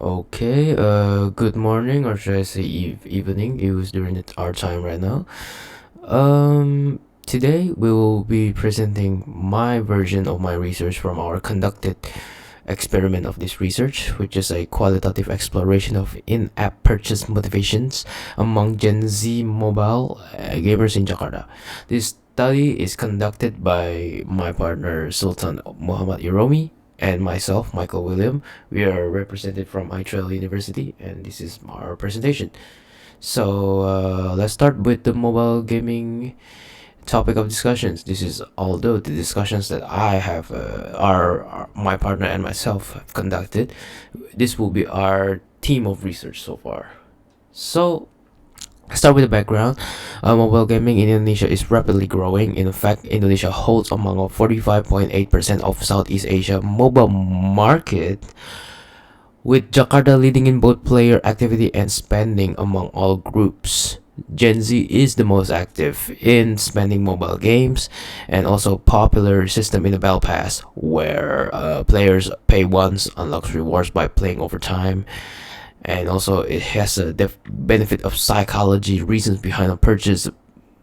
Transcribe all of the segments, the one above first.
Okay, good morning, or should I say evening? It was during our time right now. Today we will be presenting my version of my research from our conducted experiment of this research, which is a qualitative exploration of in-app purchase motivations among Gen Z mobile gamers in Jakarta. This study is conducted by my partner Sultan Muhammad Iromi and myself, Michael William. We are represented from I3l University, and this is our presentation. So let's start with the mobile gaming topic of discussions. This is although the discussions that I have are my partner and myself have conducted. This will be our team of research so far. So start with the background. Mobile gaming in Indonesia is rapidly growing. In fact, Indonesia holds among 45.8% of Southeast Asia mobile market, with Jakarta leading in both player activity and spending among all groups. Gen Z is the most active in spending mobile games, and also popular system in the Battle Pass, where players pay once, unlocks rewards by playing over time, and also it has a benefit of psychology reasons behind a purchase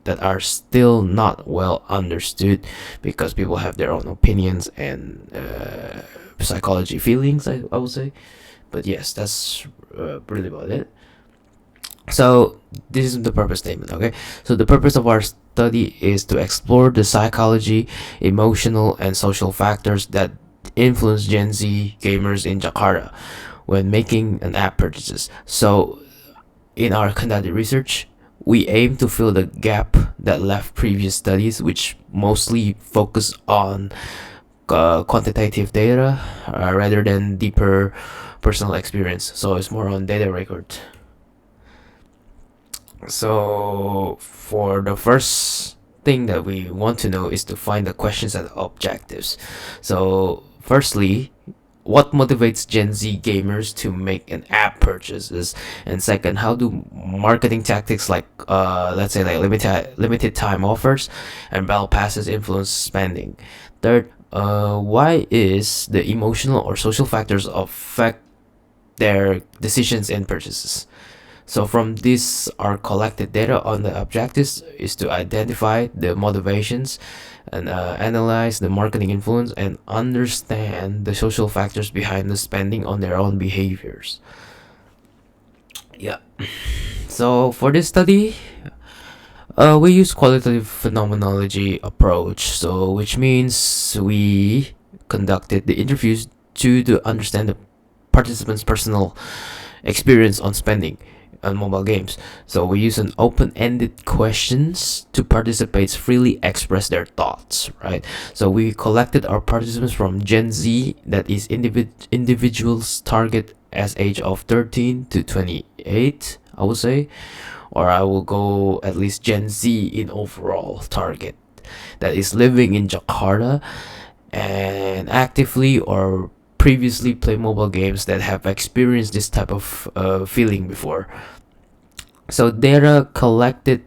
that are still not well understood, because people have their own opinions and psychology feelings, I would say. But yes, that's really about it. So this is the purpose statement. Okay, so the purpose of our study is to explore the psychology, emotional, and social factors that influence Gen Z gamers in Jakarta when making an app purchases. So in our conducted research, we aim to fill the gap that left previous studies, which mostly focus on quantitative data rather than deeper personal experience. So it's more on data record. So for the first thing that we want to know is to find the questions and objectives. So firstly, what motivates Gen Z gamers to make an app purchases? And second, how do marketing tactics like let's say like limited time offers and battle passes influence spending? Third, why is the emotional or social factors affect their decisions and purchases? So from this, our collected data on the objectives is to identify the motivations and analyze the marketing influence and understand the social factors behind the spending on their own behaviors. Yeah. So for this study, we use qualitative phenomenology approach. So which means we conducted the interviews to understand the participants' personal experience on spending on mobile games. So we use an open-ended questions to participants freely express their thoughts, right? So we collected our participants from Gen Z, that is individuals target as age of 13 to 28, I would say, or I will go at least Gen Z in overall target, that is living in Jakarta and actively or previously play mobile games that have experienced this type of feeling before. So data collected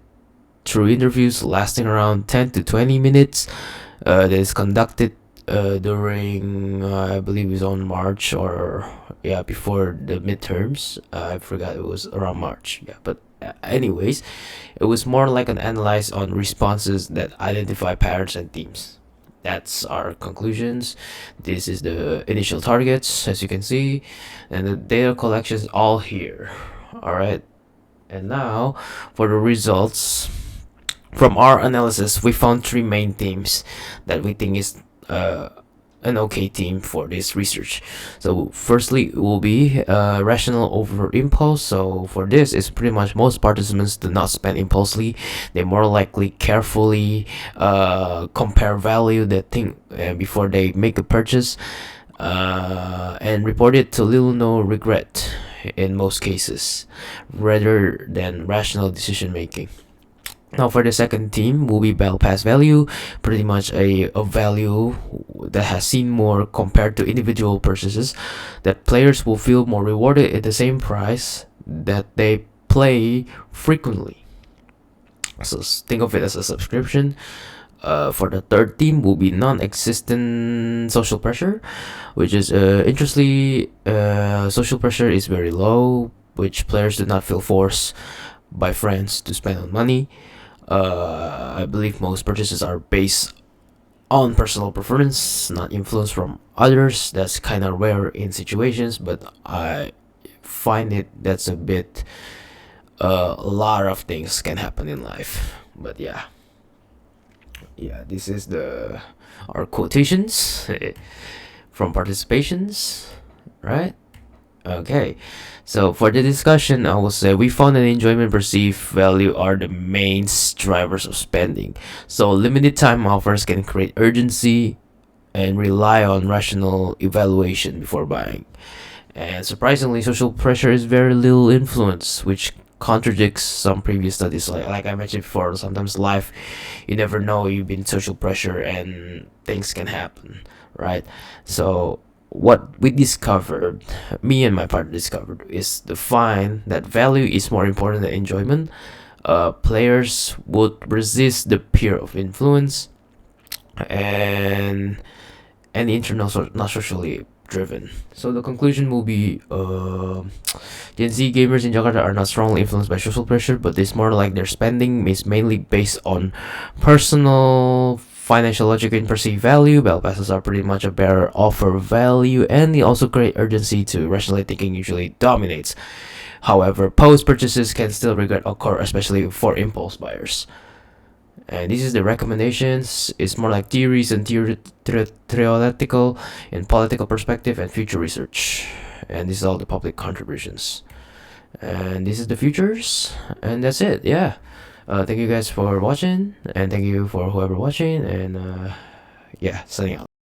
through interviews lasting around 10 to 20 minutes, that is conducted during I believe it was on March, or yeah, before the midterms. I forgot, it was around March. Yeah, but anyways, it was more like an analyze on responses that identify patterns and themes. That's our conclusions. This is the initial targets, as you can see, and the data collection is all here. All right, and now for the results. From our analysis, we found three main themes that we think is an okay theme for this research. So firstly, it will be rational over impulse. So for this, it's pretty much most participants do not spend impulsively. They more likely carefully compare value that thing before they make a purchase, and report it to little no regret in most cases, rather than rational decision making. Now for the second theme will be battle pass value, pretty much a value that has seen more compared to individual purchases, that players will feel more rewarded at the same price that they play frequently. So think of it as a subscription. For the third theme will be non-existent social pressure, which is interestingly, social pressure is very low, which players do not feel forced by friends to spend on money. I believe most purchases are based on personal preference, not influence from others. That's kind of rare in situations, but I find it that's a bit. A lot of things can happen in life, but yeah, this is the our quotations from participations, right? Okay, so for the discussion, I will say we found that enjoyment, perceived value are the main drivers of spending. So limited time offers can create urgency and rely on rational evaluation before buying. And surprisingly, social pressure is very little influence, which contradicts some previous studies. Like I mentioned before, sometimes life, you never know, you've been social pressure and things can happen, right? So what we discovered, me and my partner discovered, is to find that value is more important than enjoyment. Players would resist the peer of influence and internal, not socially driven. So the conclusion will be Gen Z gamers in Jakarta are not strongly influenced by social pressure, but it's more like their spending is mainly based on personal, financial logic and perceived value. Battle passes are pretty much a better offer value, and they also create urgency to rationally thinking usually dominates. However, post purchases can still regret occur, especially for impulse buyers. And this is the recommendations. It's more like theories and theoretical and political perspective and future research. And this is all the public contributions. And this is the futures. And that's it. Yeah. Thank you guys for watching. And thank you for whoever watching. And yeah, signing out.